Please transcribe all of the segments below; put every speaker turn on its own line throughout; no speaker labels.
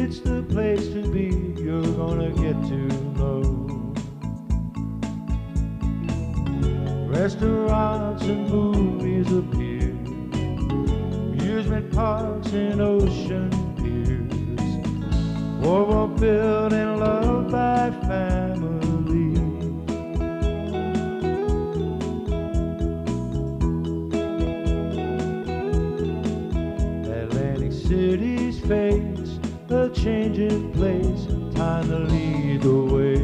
It's the place to be, you're gonna get to know. Restaurants and movies appear, amusement parks and ocean piers, boardwalk built and loved by family. Atlantic City's face, a changing place, time to lead the way.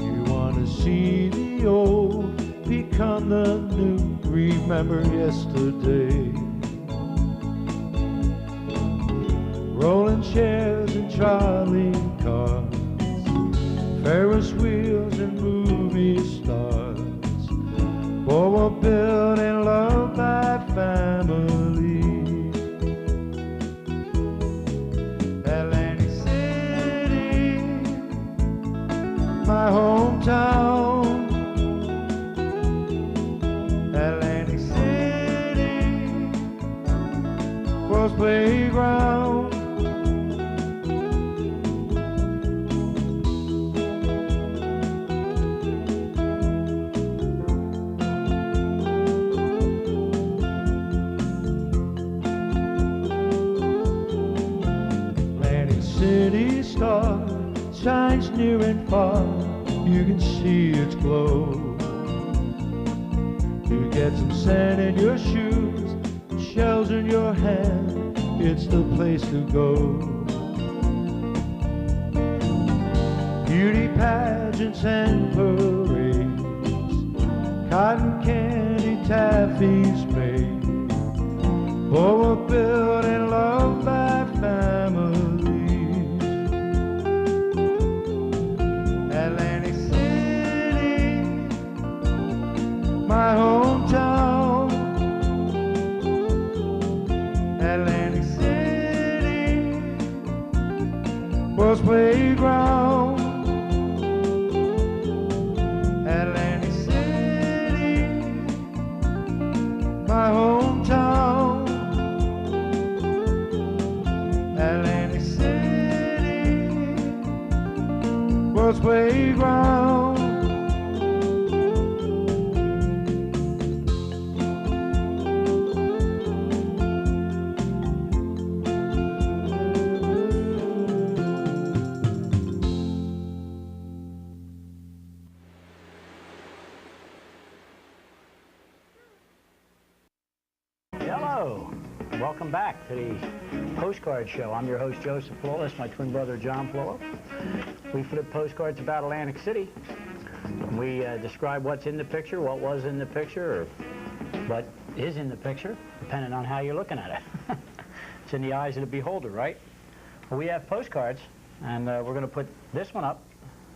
You want to see the old become the new, remember yesterday. Rolling chairs and trolley cars, Ferris wheels and movie stars, boardwalk built and loved by family. Atlantic City, my hometown. Atlantic City, world's playground. Atlantic City star shines near and far, you can see its glow. You get some sand in your shoes, shells in your hand, it's the place to go. Beauty pageants and parades, cotton candy taffies made, boardwalk built and loved by families. Atlantic City, my hometown. Atlantic City, world's playground. Atlantic City, my hometown. Atlantic City, world's playground.
Hello, welcome back to the Postcard Show. I'm your host, Joseph Polillo. That's my twin brother, John Polillo. We flip postcards about Atlantic City. We describe what's in the picture, what was in the picture, or what is in the picture, depending on how you're looking at it. It's in the eyes of the beholder, right? Well, we have postcards, and we're going to put this one up.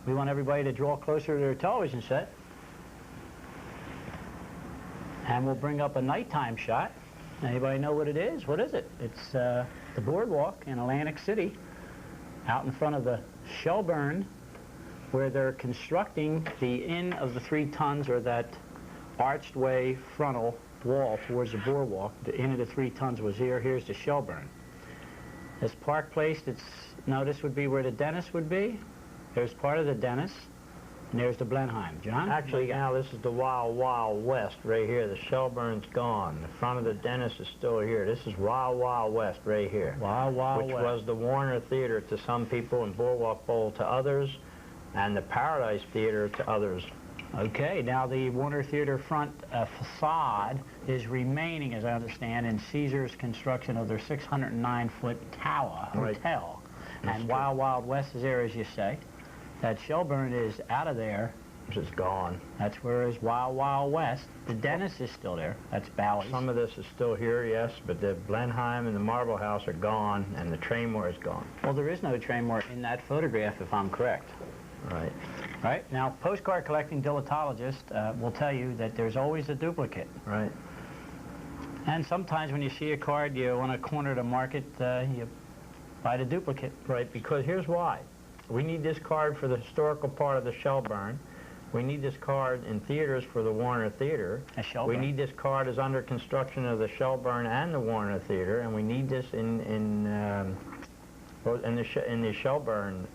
We want everybody to draw closer to their television set. And we'll bring up a nighttime shot. Anybody know what it is? What is it? It's the boardwalk in Atlantic City, out in front of the Shelburne, where they're constructing the Inn of the Three Tons, or that archway frontal wall towards the boardwalk. The Inn of the Three Tons was here. Here's the Shelburne. This Park Place, now this would be where the dentist would be. There's part of the dentist. And there's the Blenheim. John?
Actually, now this is the Wild Wild West right here. The Shelburne's gone. The front of the dentist is still here. This is Wild Wild West right here.
Wild Wild
West. Which was the Warner Theater to some people and Boardwalk Bowl to others, and the Paradise Theater to others.
Okay, now the Warner Theater front facade is remaining, as I understand, in Caesar's construction of their 609-foot tower hotel.
Right.
And Wild Wild West is there, as you say. That Shelburne is out of there.
It's gone.
That's where is Wild Wild West. The dentist is still there. That's Bally's.
Some of this is still here, yes, but the Blenheim and the Marble House are gone, and the Traymore is gone.
Well, there is no Traymore in that photograph, if I'm correct.
Right.
Right. Now, postcard collecting dilettologists will tell you that there's always a duplicate.
Right.
And sometimes when you see a card you want to corner the market, you buy the duplicate.
Right, because here's why. We need this card for the historical part of the Shelburne, We need this card in theaters for the Warner Theater.
At Shelburne.
We need this card as under construction of the Shelburne and the Warner Theater, and we need this in the Shelburne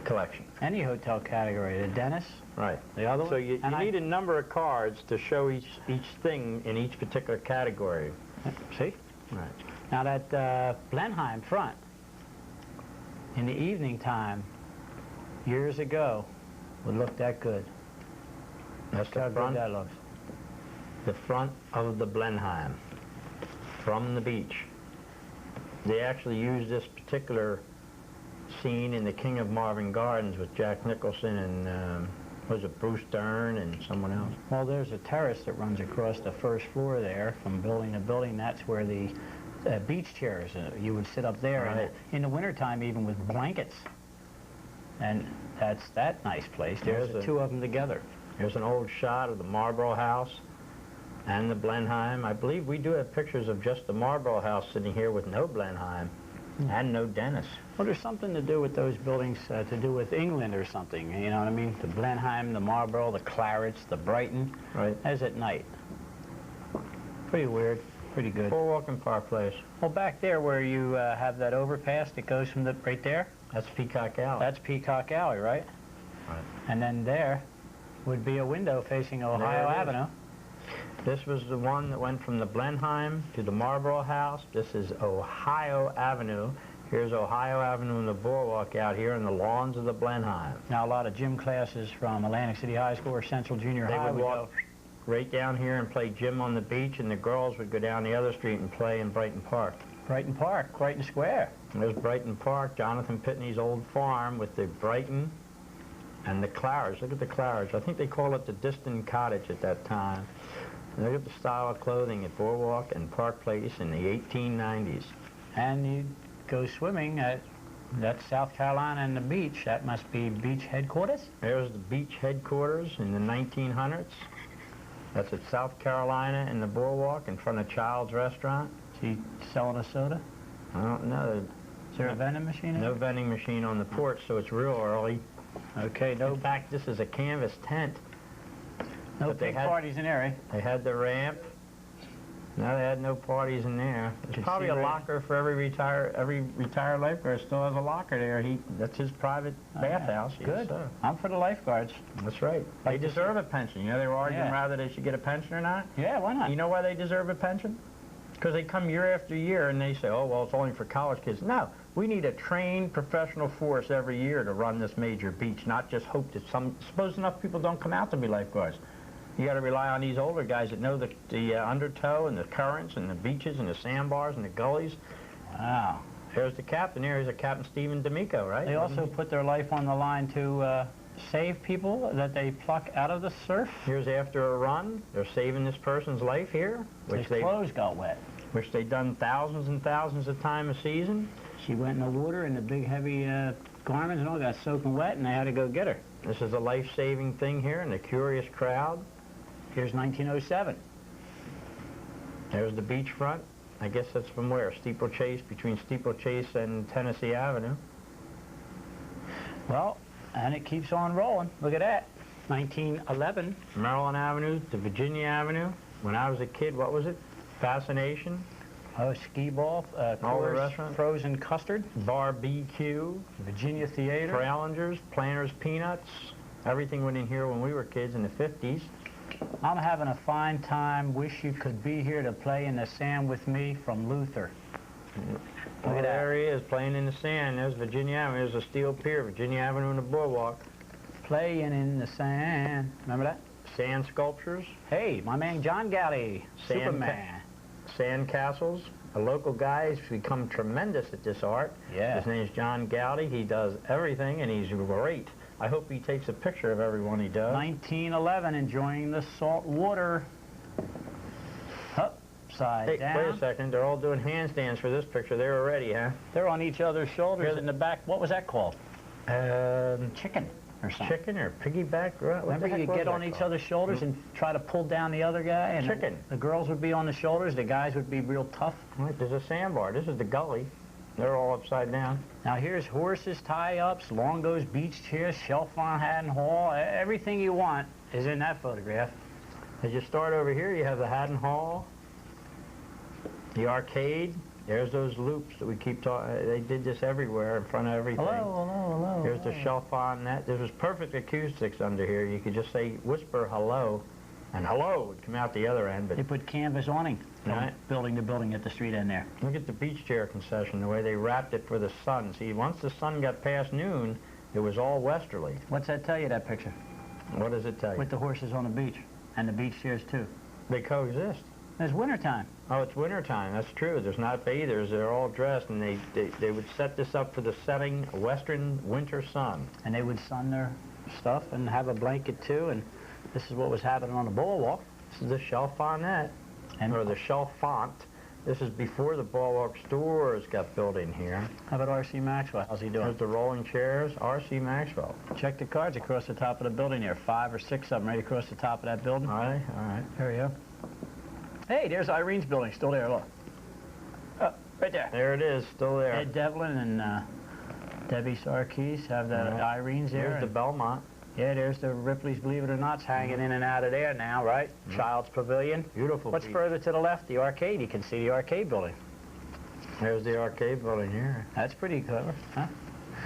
collection.
Any hotel category, the Dennis,
Right.
the other
So
one.
you
And
need a number of cards to show each thing in each particular category.
See?
Right.
Now that Blenheim front, in the evening time, years ago, would look that good.
That's
Look how
the
good
front.
that looks.
The front of the Blenheim from the beach. They actually used this particular scene in The King of Marvin Gardens with Jack Nicholson and was it Bruce Dern and someone else?
Well, there's a terrace that runs across the first floor there from building to building. That's where the beach chairs, you would sit up there
Right.
in the wintertime even with blankets. And that's that nice place. There's the two of them together.
Here's an old shot of the Marlborough House and the Blenheim. I believe we do have pictures of just the Marlborough House sitting here with no Blenheim and no Dennis.
Well, there's something to do with those buildings, to do with England or something, you know what I mean? The Blenheim, the Marlborough, the Clarets, the Brighton.
Right.
As at night. Pretty weird, pretty good.
Boardwalk and Park Place.
Well, back there where you have that overpass that goes from right there,
That's Peacock Alley.
that's Peacock Alley, right?
Right.
And then there would be a window facing Ohio
There it is.
Avenue.
This was the one that went from the Blenheim to the Marlborough House. This is Ohio Avenue. Here's Ohio Avenue and the boardwalk out here and the lawns of the Blenheim.
Now, a lot of gym classes from Atlantic City High School or Central Junior
They
High
would
would
walk right down here and play gym on the beach, and the girls would go down the other street and play in Brighton Park.
Brighton Park, Brighton Square.
And there's Brighton Park, Jonathan Pitney's old farm with the Brighton and the Clarets. Look at the Clarets. I think they call it the Distant Cottage at that time. And look at the style of clothing at Boardwalk and Park Place in the 1890s.
And you go swimming at that's South Carolina and the beach. That must be beach headquarters.
There's the beach headquarters in the 1900s. That's at South Carolina and the Boardwalk in front of Child's Restaurant.
Is he selling a soda?
I don't know.
Is there a vending machine in
No
there?
vending machine on the porch, so it's real early.
Okay,
In
no,
fact, this is a canvas tent.
no
but they
big
had-
parties in there, eh?
They had the ramp. No, they had no parties in there. There's
Could
probably
see
a
right-
locker for every retired lifeguard still has a locker there. That's his private
Oh, yeah.
bathhouse. Yes,
Good.
sir.
I'm for the lifeguards.
That's right. They
Like to
deserve a pension. You know, they were arguing
Yeah.
whether they should get a pension or not.
Yeah, why not?
You know why they deserve a pension? Because they come year after year and they say, oh, well, it's only for college kids. No, we need a trained professional force every year to run this major beach, not just hope that suppose enough people don't come out to be lifeguards. You got to rely on these older guys that know the undertow and the currents and the beaches and the sandbars and the gullies.
Wow.
There's the captain here. He's a Captain Stephen D'Amico, right?
They also put their life on the line to save people that they pluck out of the surf.
Here's after a run. They're saving this person's life here,
His clothes got wet.
which they've done thousands and thousands of times a season.
She went in the water and the big heavy garments and all got soaking wet and they had to go get her.
This is a life-saving thing here and a curious crowd.
Here's 1907.
There's the beachfront. I guess that's from where? Steeplechase, between Steeplechase and Tennessee Avenue.
Well, and it keeps on rolling. Look at that. 1911.
Maryland Avenue to Virginia Avenue. When I was a kid, what was it? Fascination,
Oh, skee ball,
All the
Coors
restaurants?
frozen custard,
Barbecue,
Virginia Theater.
Fralingers, Planters Peanuts. Everything went in here when we were kids in the 50s.
I'm having a fine time. Wish you could be here to play in the sand with me from Luther.
Well,
at that.
there he is, playing in the sand. There's Virginia Avenue. There's a steel pier, Virginia Avenue and the boardwalk.
Playing in the sand. Remember that?
Sand sculptures,
Hey, my man John Galley,
Sand
Superman.
sand castles. A local guy has become tremendous at this art.
Yeah.
His name's John Gowdy. He does everything, and he's great. I hope he takes a picture of everyone he does.
1911, enjoying the salt water. Upside
Hey,
down.
wait a second. They're all doing handstands for this picture. They're already, huh?
They're on each other's shoulders
Here's-
in the back. What was that called? Chicken or something.
Chicken or piggyback? What the
Remember
heck
you
was
get
that
on each
called?
other's shoulders and try to pull down the other guy? And
Chicken.
The girls would be on the shoulders, the guys would be real tough.
Right, there's a sandbar. This is the gully. They're all upside down.
Now here's horses, tie-ups, Longo's beach chairs, shelf on Haddon Hall. Everything you want is in that photograph.
As you start over here, you have the Haddon Hall, the arcade. There's those loops that we keep talking. They did this everywhere in front of everything.
Hello.
Here's the shelf on that. There was perfect acoustics under here. You could just say, whisper hello, and hello would come out the other end. But
they put canvas awning from
right.
building to building at the street end there.
Look at the beach chair concession, the way they wrapped it for the sun. See, once the sun got past noon, it was all westerly.
What's that tell you, that picture?
What does it tell you?
With the horses on the beach, and the beach chairs too.
They coexist.
It's wintertime.
Oh, it's wintertime. That's true. There's not bathers. They're all dressed, and they would set this up for the setting western winter sun.
And they would sun their stuff and have a blanket too, and this is what was happening on the boardwalk.
This is the shelf fonette, or the shelf font. This is before the boardwalk stores got built in here.
How about R.C. Maxwell? How's he doing?
There's the rolling chairs, R.C. Maxwell.
Check the cards across the top of the building there. 5 or 6 of them right across the top of that building.
All right, all right.
There we go. Hey, there's Irene's building, still there, look. Oh, right there.
There it is, still there.
Ed Devlin and Debbie Sarkis have the Irene's there.
There's the Belmont.
Yeah, there's the Ripley's Believe It or Not's hanging in and out of there now, right? Child's Pavilion.
Beautiful.
What's further to the left? The arcade. You can see the arcade building.
There's the arcade building here.
That's pretty clever, huh?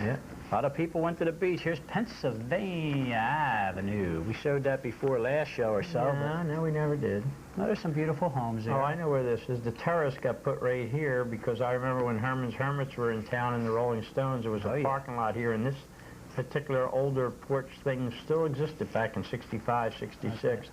Yeah.
A lot of people went to the beach. Here's Pennsylvania Avenue. We showed that before last show or so.
No, we never did.
But there's some beautiful homes there.
Oh, I know where this is. The terrace got put right here because I remember when Herman's Hermits were in town and the Rolling Stones, there was a parking lot here, and this particular older porch thing still existed back in 65, 66. Okay.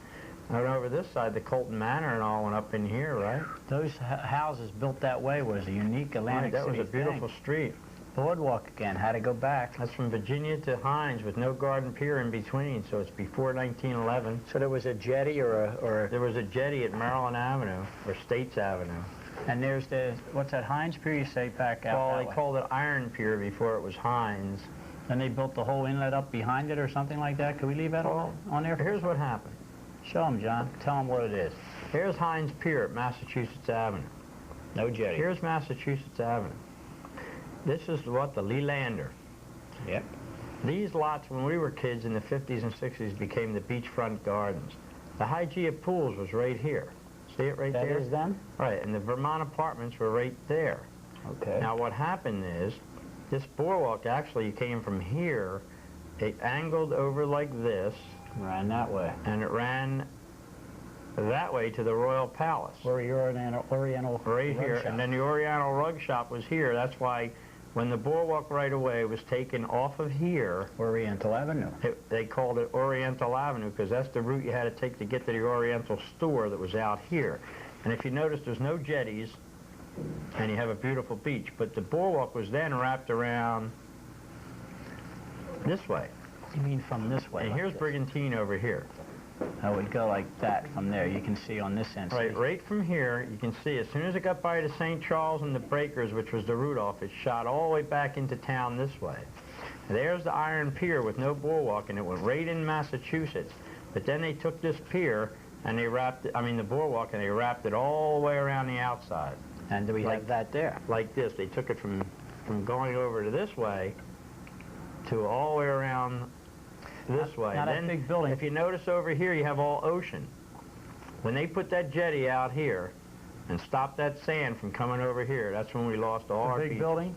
And over this side, the Colton Manor and all went up in here, right?
Those houses built that way was a unique Atlantic City
That was a beautiful street.
Boardwalk again, had to go back.
That's from Virginia to Hines with no garden pier in between, so it's before 1911.
So there was a jetty or
There was a jetty at Maryland Avenue, or States Avenue.
And there's the, what's that, Hines Pier you say back out
Well,
that
they
way?
called it Iron Pier before it was Hines.
And they built the whole inlet up behind it or something like that? Could we leave that on there?
Here's what happened.
Show them, John. Tell them what it is.
Here's Hines Pier at Massachusetts Avenue.
No jetty.
Here's Massachusetts Avenue. This is what, the Leelander.
Yep.
These lots, when we were kids in the 50s and 60s, became the beachfront gardens. The Hygeia Pools was right here. See it right there?
That is them?
Right, and the Vermont Apartments were right there.
Okay.
Now what happened is, this boardwalk actually came from here. It angled over like this.
Ran that way.
And it ran that way to the Royal Palace.
Where your Oriental
right here,
shop.
And then the Oriental rug shop was here. That's why when the boardwalk right away was taken off of here,
Oriental Avenue.
They called it Oriental Avenue because that's the route you had to take to get to the Oriental store that was out here. And if you notice, there's no jetties, and you have a beautiful beach. But the boardwalk was then wrapped around this way.
You mean from this way?
And
like
here's
this.
Brigantine over here.
I would go like that from there. You can see on this end.
Right from here, you can see as soon as it got by the St. Charles and the Breakers, which was the Rudolph, it shot all the way back into town this way. There's the Iron Pier with no boardwalk, and it went right in Massachusetts. But then they took this pier and they wrapped it, the boardwalk, and they wrapped it all the way around the outside.
And do we have that there?
Like this. They took it from going over to this way to all the way around this way.
Now that big building.
If you notice over here, you have all ocean. When they put that jetty out here and stopped that sand from coming over here, that's when we lost all our
big
beach.
building?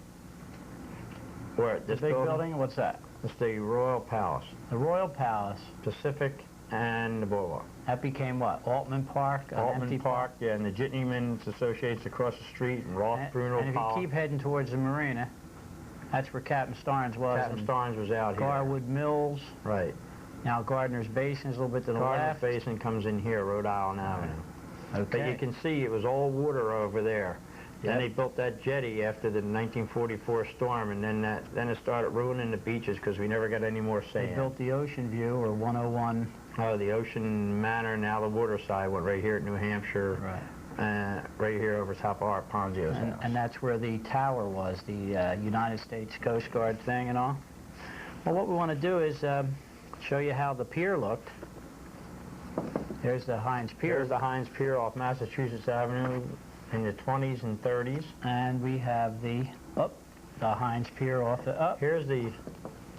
Where? This
big building? What's that?
It's the Royal Palace.
The Royal Palace.
Pacific and the boardwalk.
That became what? Altman Park?
Altman Park, yeah, and the Jitney Men's Associates across the street, and Roth Bruno
And if you keep heading towards the marina, that's where Captain Starnes was.
Captain Starnes was out here.
Garwood Mills.
Right.
Now Gardner's Basin is a little bit to the
Gardner's
left.
Basin comes in here, Rhode Island Avenue.
Okay.
But you can see it was all water over there. Then they built that jetty after the 1944 storm, and then it started ruining the beaches because we never got any more sand.
They built the Ocean View, or 101.
Oh, the Ocean Manor, now the waterside went right here at New Hampshire.
Right.
Right here over top of Art Ponzio's house.
And that's where the tower was, the United States Coast Guard thing and all. Well, what we want to do is show you how the pier looked. There's the Hines Pier.
There's the Hines Pier off Massachusetts Avenue. in the 20s and 30s.
And we have the Heinz Pier off the up.
Here's the,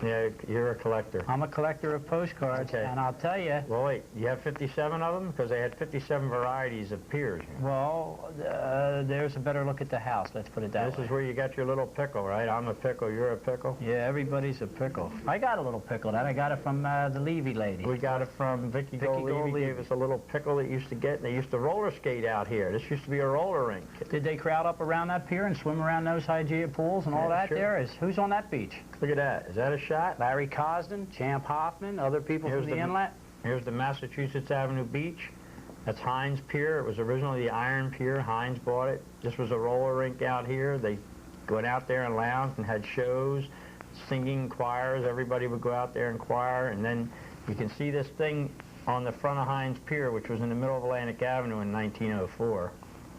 yeah, you're a collector.
I'm a collector of postcards,
Okay.
and I'll tell you.
Well, wait, you have 57 of them? Because they had 57 varieties of piers.
Well, there's a better look at the house, let's put it that way.
This is where you got your little pickle, right? I'm a pickle, you're a pickle.
Yeah, everybody's a pickle. I got a little pickle, that I got it from the Levy lady.
We got it from Vicky Gold gave us a little pickle that used to get, and they used to roller skate out here. This used to be a roller rink.
Did they crowd up around that pier and swim around those Hygeia pools and all that
sure.
there? Who's on that beach?
Look at that. Is that a shot?
Larry Cosden, Champ Hoffman, other people from the inlet.
Here's the Massachusetts Avenue Beach. That's Heinz Pier. It was originally the Iron Pier. Heinz bought it. This was a roller rink out here. They went out there and lounged and had shows, singing choirs. Everybody would go out there and choir. And then you can see this thing on the front of Heinz Pier, which was in the middle of Atlantic Avenue in 1904.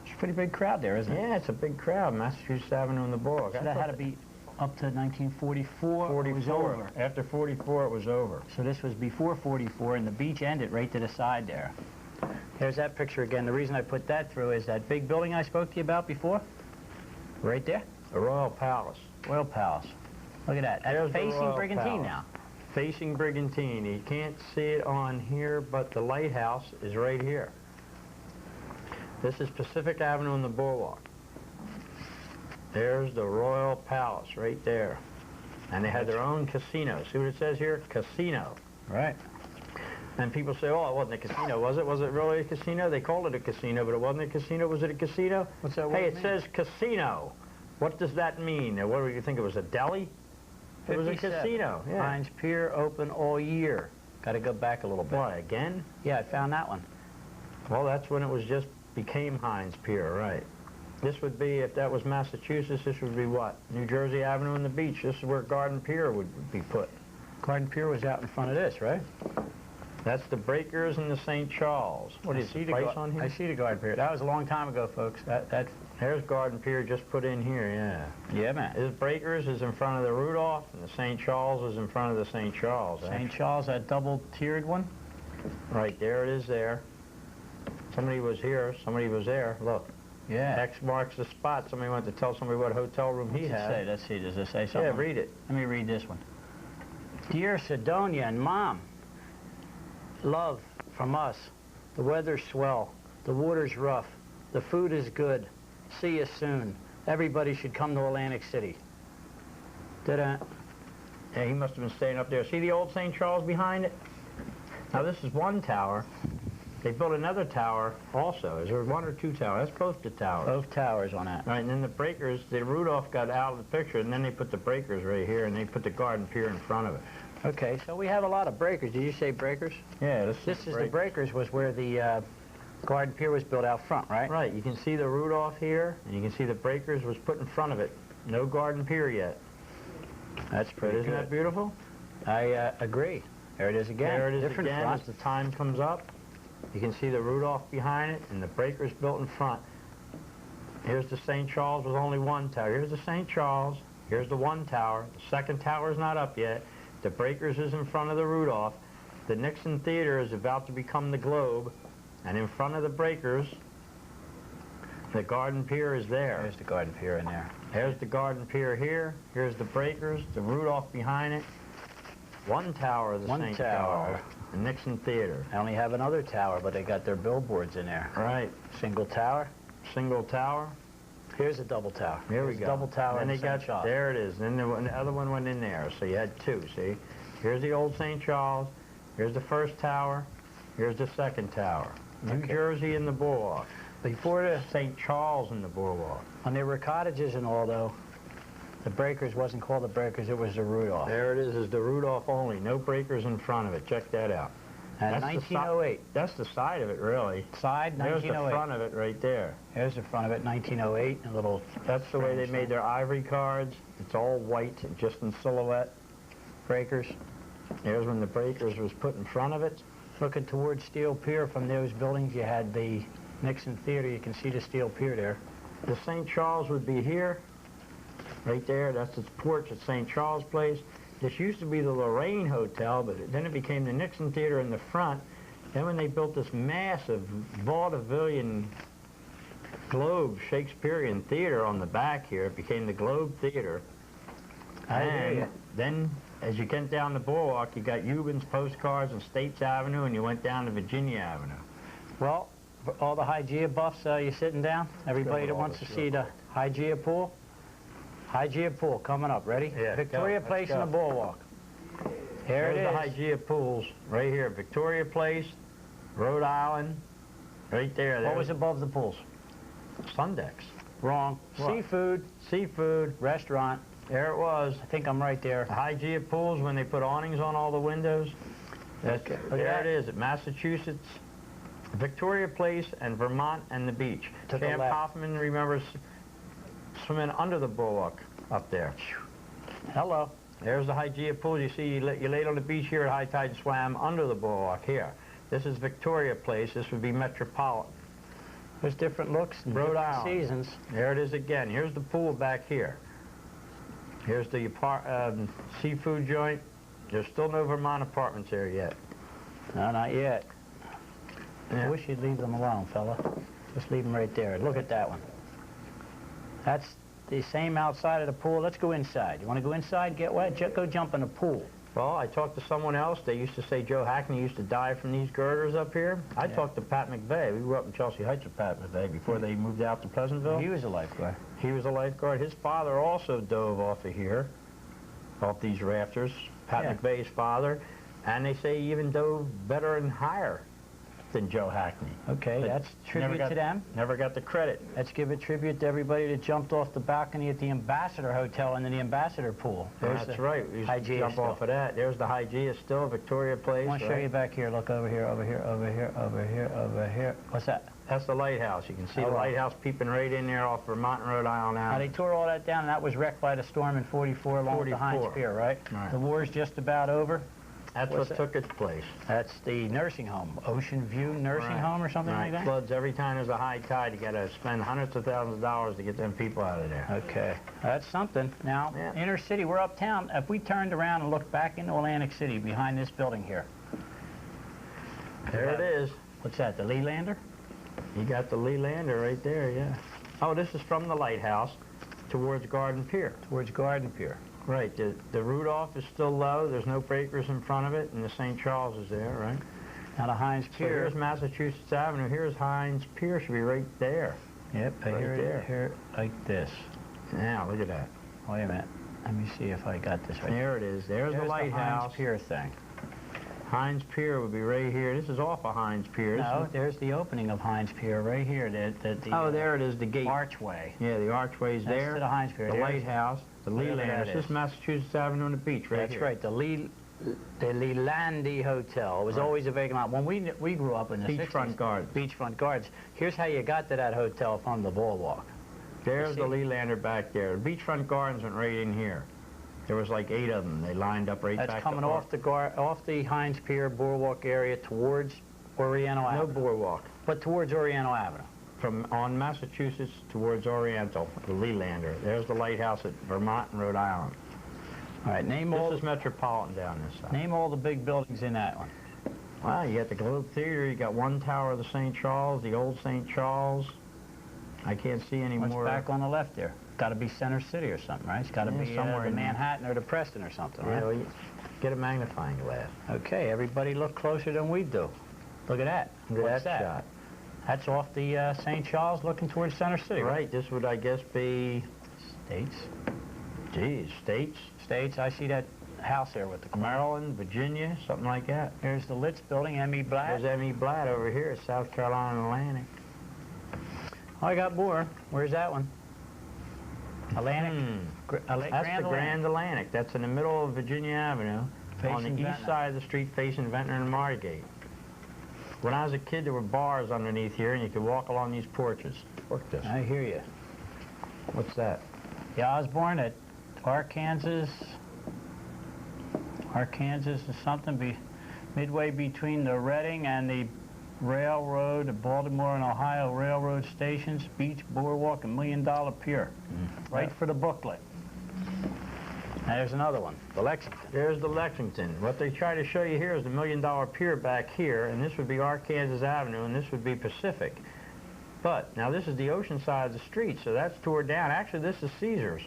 It's a pretty big crowd there, isn't it?
Yeah, it's a big crowd. Massachusetts Avenue and the Boardwalk.
So that had to be up to 1944. It was over.
After 44, it was over.
So this was before 44, and the beach ended right to the side there. Here's that picture again. The reason I put that through is that big building I spoke to you about before. Right there.
The Royal Palace.
Royal Palace. Look at that. That's facing Brigantine now.
Facing Brigantine. You can't see it on here, but the lighthouse is right here. This is Pacific Avenue and the Boardwalk. There's the Royal Palace right there. And they had their own casino. See what it says here? Casino.
Right.
And people say, oh, it wasn't a casino, was it? Was it really a casino? They called it a casino, but it wasn't a casino. Was it a casino?
What's that word
Hey, it
mean?
says casino. What does that mean? What do you think? It was a deli? It was a
57.
casino. Yeah.
Heinz Pier open all year. Got to go back a little bit.
What, again?
Yeah, I found that one.
Well, that's when it was just became Heinz Pier, right? This would be, if that was Massachusetts, this would be what? New Jersey Avenue and the beach. This is where Garden Pier would be put.
Garden Pier was out in front of this, right?
That's the Breakers and the St. Charles. What is the price on here?
I see the Garden Pier. That was a long time ago, folks.
There's Garden Pier just put in here, yeah.
Yeah, man.
This Breakers is in front of the Rudolph, and the St. Charles is in front of the St. Charles.
St. Charles, that double-tiered one?
Right, there it is there. Somebody was here, somebody was there. Look.
Yeah.
X marks the spot. Somebody went to tell somebody what hotel room he had.
Let's see, does it say something?
Yeah, read it.
Let me read this one. Dear Sidonia and Mom, love from us. The weather's swell. The water's rough. The food is good. See you soon. Everybody should come to Atlantic City. Da-da.
Yeah, he must have been staying up there. See the old St. Charles behind it? Now, this is one tower. They built another tower also. Is there one or two towers? That's both the towers.
Both towers on that.
Right, and then the Breakers, the Rudolph got out of the picture, and then they put the Breakers right here, and they put the Garden Pier in front of it.
Okay, so we have a lot of breakers. Did you say breakers?
Yeah,
This is the breakers was where the Garden Pier was built out front, right?
Right, you can see the Rudolph here, and you can see the Breakers was put in front of it. No Garden Pier yet.
That's pretty
Isn't
good.
that beautiful?
I agree. There it is again.
There it is
Different
again
front.
as the time comes up. You can see the Rudolph behind it and the Breakers built in front. Here's the St. Charles with only one tower. Here's the St. Charles. Here's the one tower. The second tower is not up yet. The Breakers is in front of the Rudolph. The Nixon Theater is about to become the Globe. And in front of the Breakers, the Garden Pier is there.
There's the Garden Pier in there.
There's the Garden Pier here. Here's the Breakers, the Rudolph behind it. One tower of the St. Charles. The Nixon Theater.
I only have another tower, but they got their billboards in there.
Right.
Single tower.
Single tower.
Here's a double tower.
Here we go.
Double tower.
And
in
they got,
St. Charles.
there it is. Then the other one went in there. So you had two, see? Here's the old St. Charles. Here's the first tower. Here's the second tower. New Jersey in the Boardwalk.
Before the
St. Charles in the Boardwalk.
when there were cottages and all, though, the Breakers wasn't called the Breakers, it was the Rudolph.
There it is the Rudolph only. No Breakers in front of it. Check that out.
And
That's
1908.
That's the side of it, really.
Side,
There's the
1908.
front of it right there.
There's the front of it, 1908. A little.
That's the way they made their ivory cards. It's all white, just in silhouette.
Breakers.
There's when the Breakers was put in front of it.
Looking towards Steel Pier from those buildings, you had the Nixon Theater. You can see the Steel Pier there.
The St. Charles would be here, right there. That's its porch at St. Charles Place. This used to be the Lorraine Hotel, but then it became the Nixon Theater in the front. Then when they built this massive vaudevillian Globe Shakespearean Theater on the back here. It became the Globe Theater.
I hear you.
Then, as you get down the boardwalk, you got Euban's Postcards and States Avenue, and you went down to Virginia Avenue.
Well, for all the Hygeia buffs, you sitting down? Everybody that wants to see the Hygeia pool? Hygeia pool coming up. Ready?
Yeah,
Victoria
go.
Place
Let's
and the
go.
boardwalk. Here
There's
it is.
the Hygeia pools right here. Victoria Place, Rhode Island, right there.
What was above the pools?
Sundex.
Wrong.
What?
Seafood.
Seafood.
Restaurant.
There it was.
I think I'm right there.
The Hygeia pools, when they put awnings on all the windows.
Okay.
There it is at Massachusetts, Victoria Place, and Vermont and the beach.
To the
Champ
left.
Hoffman remembers swimming under the boardwalk up there.
Hello.
There's the Hygeia pools. You see, you laid on the beach here at high tide and swam under the boardwalk here. This is Victoria Place. This would be Metropolitan.
There's different looks and
Rhode
different
Island.
seasons.
There it is again. Here's the pool back here. Here's the seafood joint. There's still no Vermont apartments there yet.
No, not yet.
Yeah.
I wish you'd leave them alone, fella. Just leave them right there. Look at that one. That's the same outside of the pool. Let's go inside. You want to go inside, get wet? Go jump in the pool.
Well, I talked to someone else. They used to say Joe Hackney used to die from these girders up here. I talked to Pat McVeigh. We grew up in Chelsea Heights with Pat McVeigh before they moved out to Pleasantville.
He was a lifeguard.
He was a lifeguard. His father also dove off of here, off these rafters. Pat McVeigh's father. And they say he even dove better and higher than Joe Hackney.
Okay,
But
that's tribute to them.
Never got the credit.
Let's give a tribute to everybody that jumped off the balcony at the Ambassador Hotel and in the Ambassador Pool. There's
That's
the
right. We used to
Hygeia
jump
still.
off of that. There's the Hygeia still, Victoria Place.
I want to show you back here. Look over here, over here, over here, over here, over here. What's that?
That's the lighthouse. You can see
Oh,
the
wow.
lighthouse peeping right in there off Vermont and Rhode Island
Now,
now.
they tore all that down, and that was wrecked by the storm in 44 along with the Heinz
44.
Pier, right?
Right.
The war's just about over.
That's
What's
what
that?
took its place.
That's the nursing home, Ocean View Nursing Home or something like that?
Floods every time there's a high tide. You got to spend hundreds of thousands of dollars to get them people out of there.
Okay, that's something. Now,
Yeah.
inner city, we're uptown. If we turned around and looked back into Atlantic City behind this building here.
There it is.
What's that, the Leelander?
You got the Leelander right there, yeah. Oh, this is from the lighthouse towards Garden Pier.
Towards Garden Pier.
Right, the Rudolph is still low. There's no breakers in front of it, and the St. Charles is there, right?
Now the Heinz
So
Pier.
here's Massachusetts Avenue. Here's Heinz Pier. Should be right there.
Yep,
right
here,
there.
here, like this.
Now, look at that.
Wait a minute. Let me see if I got this right.
There it is. There's the
Heinz
lighthouse.
Pier thing.
Heinz Pier would be right here. This is off of Heinz Pier. This
No,
is-
there's the opening of Heinz Pier right here.
Oh, there it is, the gate.
Archway.
Yeah, the archway's
That's
there.
to the Heinz Pier.
The
There's-
lighthouse, the
whatever
Leelander.
that
This is
is.
Massachusetts Avenue on the beach right
That's
here.
right, the Leelandi Hotel. It was always a vacant lot. When we grew up in the 60s.
Beachfront Gardens.
Beachfront Gardens. Here's how you got to that hotel from the boardwalk.
There's the
see.
Leelander back there. The Beachfront Gardens went right in here. There was like 8 of them. They lined up right
That's
back
coming
to
off the Heinz Pier boardwalk area towards Oriental
No
Avenue.
boardwalk.
But towards Oriental Avenue.
From on Massachusetts towards Oriental, the Leelander. There's the lighthouse at Vermont and Rhode Island.
All right, name
This is Metropolitan down this side.
all the big buildings in that one.
Wow, you got the Globe Theater, you got one tower of the St. Charles, the old St. Charles. I can't see any
What's
more.
back on the left there? Got to be Center City or something, right? It's got to
Yeah,
be
somewhere
the
in there.
Manhattan or the Preston or something,
You
right?
know, you get a magnifying glass.
Okay, everybody look closer than we do. Look at that.
Look at
What's
that
that?
shot.
That's off the St. Charles looking towards Center City,
Right, this would, I guess, be,
States.
geez, States,
States, I see that house there with the...
Maryland, Virginia, something like that.
Here's the Litz building, M.E. Blatt.
There's M.E. Blatt over here, South Carolina and Atlantic.
Oh, I got more. Where's that one? Atlantic?
That's the Grand Atlantic. That's in the middle of Virginia Avenue, on
Facing
the east
Ventnor.
side of the street facing Ventnor and Margate. When I was a kid, there were bars underneath here, and you could walk along these porches. Look this.
I hear you.
What's that?
Yeah, I was born at Arkansas. Arkansas is something midway between the Reading and the railroad, the Baltimore and Ohio railroad stations, beach, boardwalk, and $1 Million Pier. Right for the booklet. Now there's another one, the Lexington.
There's the Lexington. What they try to show you here is the $1 Million Pier back here, and this would be Arkansas Avenue, and this would be Pacific. But now this is the ocean side of the street, so that's tore down. Actually, this is Caesars.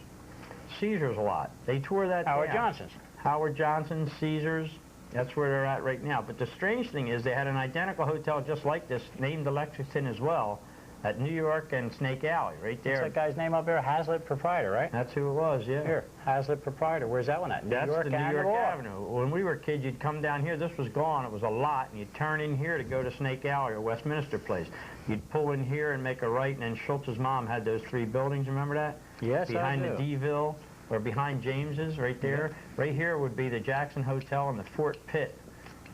Caesars lot. They tore that
Howard
down.
Johnson's.
Howard Johnson, Caesars. That's where they're at right now. But the strange thing is they had an identical hotel just like this, named Lexington as well, at New York and Snake Alley, right there.
What's that guy's name up there? Hazlitt Proprietor, right?
That's who it was, yeah.
Here, Hazlitt Proprietor. Where's that one at?
That's the New York Avenue. When we were kids, you'd come down here. This was gone. It was a lot, and you'd turn in here to go to Snake Alley or Westminster Place. You'd pull in here and make a right, and then Schultz's mom had those 3 buildings. Remember that?
Yes,
behind
I do.
the D-Ville, or behind James's, right there.
Yeah.
Right here would be the Jackson Hotel and the Fort Pitt.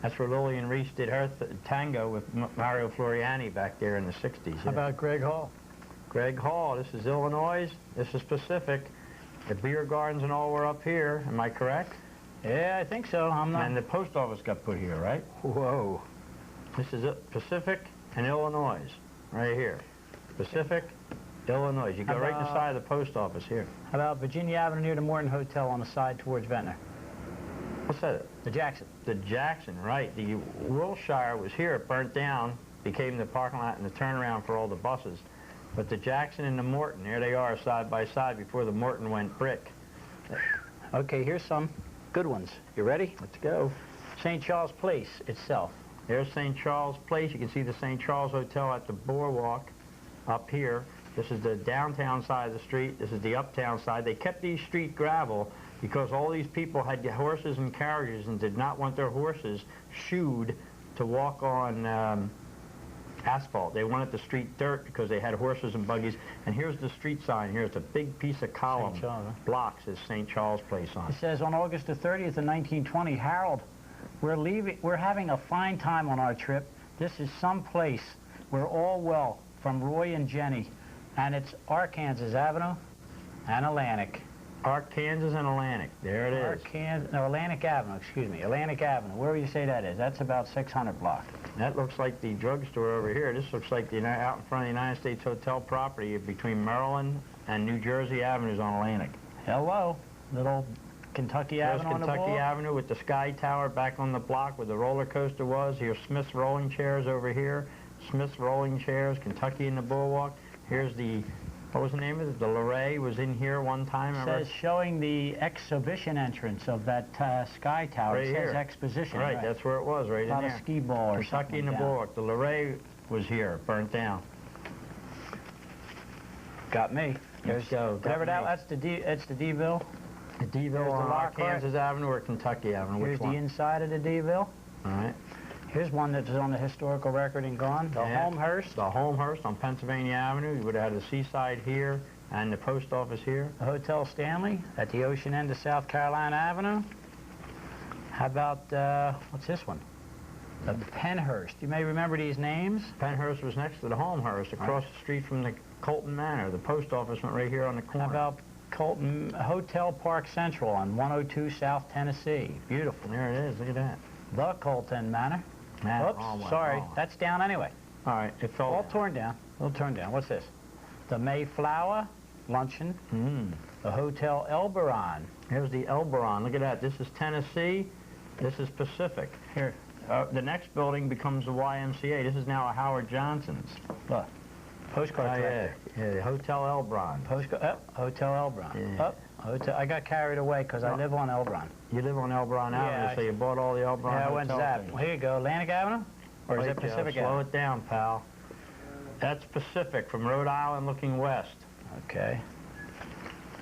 That's where Lillian Reese did her tango with Mario Floriani back there in the 60s.
How about Greg Hall?
Greg Hall. This is Illinois. This is Pacific. The beer gardens and all were up here. Am I correct?
Yeah, I think so. I'm not.
And the post office got put here, right?
Whoa.
This is it, Pacific and Illinois, right here. Pacific, Illinois. You go right inside the post office here.
How about Virginia Avenue near the Morton Hotel on the side towards Ventnor?
What's that?
The Jackson.
The Jackson, right. The Wilshire was here. It burnt down, became the parking lot and the turnaround for all the buses. But the Jackson and the Morton, there they are side by side before the Morton went brick.
Okay, here's some good ones. You ready?
Let's go.
St. Charles Place itself.
There's St. Charles Place. You can see the St. Charles Hotel at the boardwalk up here. This is the downtown side of the street. This is the uptown side. They kept these street gravel because all these people had horses and carriages and did not want their horses shoed to walk on asphalt. They wanted the street dirt because they had horses and buggies. And here's the street sign. Here's a big piece of column. Block says St. Charles Place on it.
It says on August the 30th of 1920, Harold, we're having a fine time on our trip. This is some place. We're all well, from Roy and Jenny. And it's Arkansas Avenue and Atlantic.
Arkansas and Atlantic. There it is.
No, Atlantic Avenue, excuse me. Atlantic Avenue. Where would you say that is? That's about 600 block.
That looks like the drugstore over here. This looks like the out in front of the United States Hotel property between Maryland and New Jersey Avenues on Atlantic.
Hello. Little Kentucky Avenue on the
Kentucky
board.
Avenue with the Sky Tower back on the block where the roller coaster was. Here's Smith's Rolling Chairs over here. Smith's Rolling Chairs, Kentucky in the Boardwalk. Here's the, what was the name of it? The Luray was in here one time.
It says showing the exhibition entrance of that Sky Tower.
Right
it says
here.
exposition.
Right, that's where it was, right in there.
Not a ski ball or
Kentucky
something.
in the Boardwalk. The Luray was here, burnt down.
Got me.
Let's go.
Whatever that's the D-Ville.
The D-Ville on Arkansas Avenue or Kentucky Avenue?
Here's
Which one?
the inside of the D-Ville.
All right.
Here's one that's on the historical record and gone. The Homehurst.
The Homehurst on Pennsylvania Avenue. You would have had the seaside here and the post office here.
The Hotel Stanley at the ocean end of South Carolina Avenue. How about, what's this one? The Penhurst. You may remember these names.
Penhurst was next to the Homehurst, across the street from the Colton Manor. The post office went right here on the corner.
How about Colton Hotel Park Central on 102 South Tennessee? Beautiful.
There it is. Look at that.
The Colton Manor. Oops, sorry. That's down anyway.
All right, it fell
all torn down. All torn down. What's this? The Mayflower Luncheon. The Hotel Elberon.
Here's the Elberon. Look at that. This is Tennessee. This is Pacific.
Here.
The next building becomes the YMCA. This is now a Howard Johnson's.
Look. Postcard director.
Yeah, Hotel Elberon.
Hotel Elberon.
Yeah.
Hotel. I got carried away because I live on Elberon.
You live on Elberon Avenue, so you bought all the Elberon
Yeah, I went to that. Well, here you go. Atlantic Avenue? Or is it Pacific Avenue?
Slow it down, pal. That's Pacific from Rhode Island looking west.
Okay.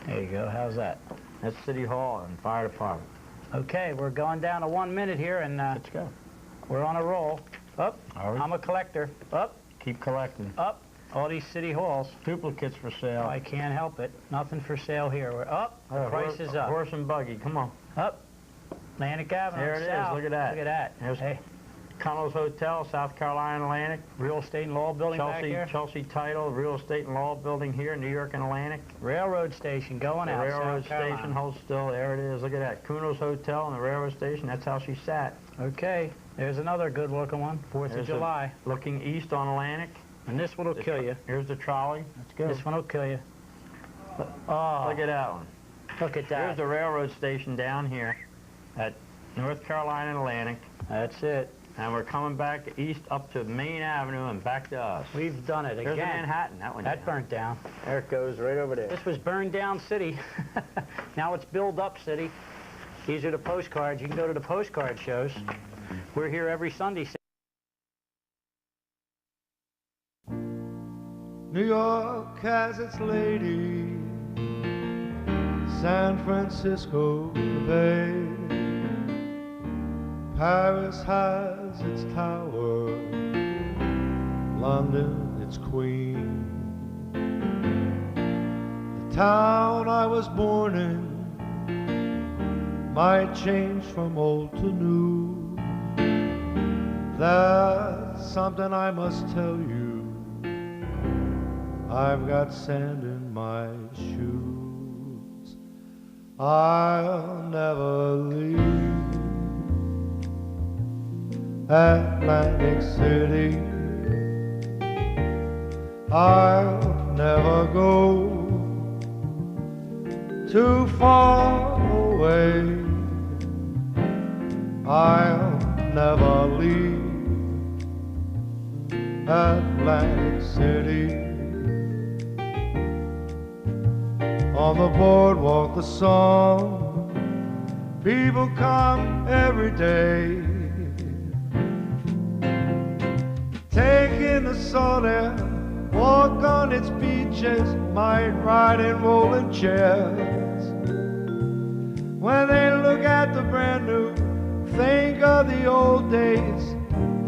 There you go. How's that?
That's City Hall and Fire Department.
Okay, we're going down to 1 minute here, and
let's go.
We're on a roll. Up. I'm a collector. Up.
Keep collecting.
Up. All these city halls.
Duplicates for sale.
I can't help it. Nothing for sale here. We're up. The price is up.
Horse and buggy. Come on.
Up. Atlantic Avenue.
There it is. Look at that.
Look at that.
There's Connell's Hotel, South Carolina Atlantic.
Real Estate and Law Building back here.
Chelsea Title, Real Estate and Law Building here, New York and Atlantic.
Railroad station going out.
Railroad station holds still. There it is. Look at that. Kuno's Hotel and the railroad station. That's how she sat.
Okay. There's another good looking one. 4th of July.
Looking east on Atlantic.
And this one will kill you.
Here's the trolley. Let's go.
This one will kill you.
Oh. Look at that one.
Look at that.
Here's the railroad station down here at North Carolina and Atlantic.
That's it.
And we're coming back east up to Main Avenue and back to us.
We've done it
There's
again.
Manhattan, that one.
That burnt down.
There it goes, right over there.
This was burned down city. Now it's build up city. These are the postcards. You can go to the postcard shows. We're here every Sunday.
New York has its lady, San Francisco the Bay, Paris has its tower, London its queen. The town I was born in might change from old to new. That's something I must tell you. I've got sand in my shoes. I'll never leave Atlantic City. I'll never go too far away. I'll never leave Atlantic City. On the boardwalk, the song, people come every day, taking the salt air, walk on its beaches, might ride in rolling chairs. When they look at the brand new, think of the old days,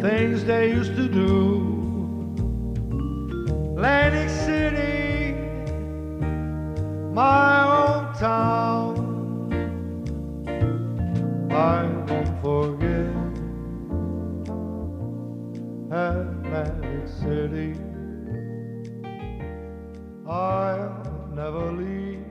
things they used to do. Atlantic City, my hometown, I won't forget Atlantic City. I'll never leave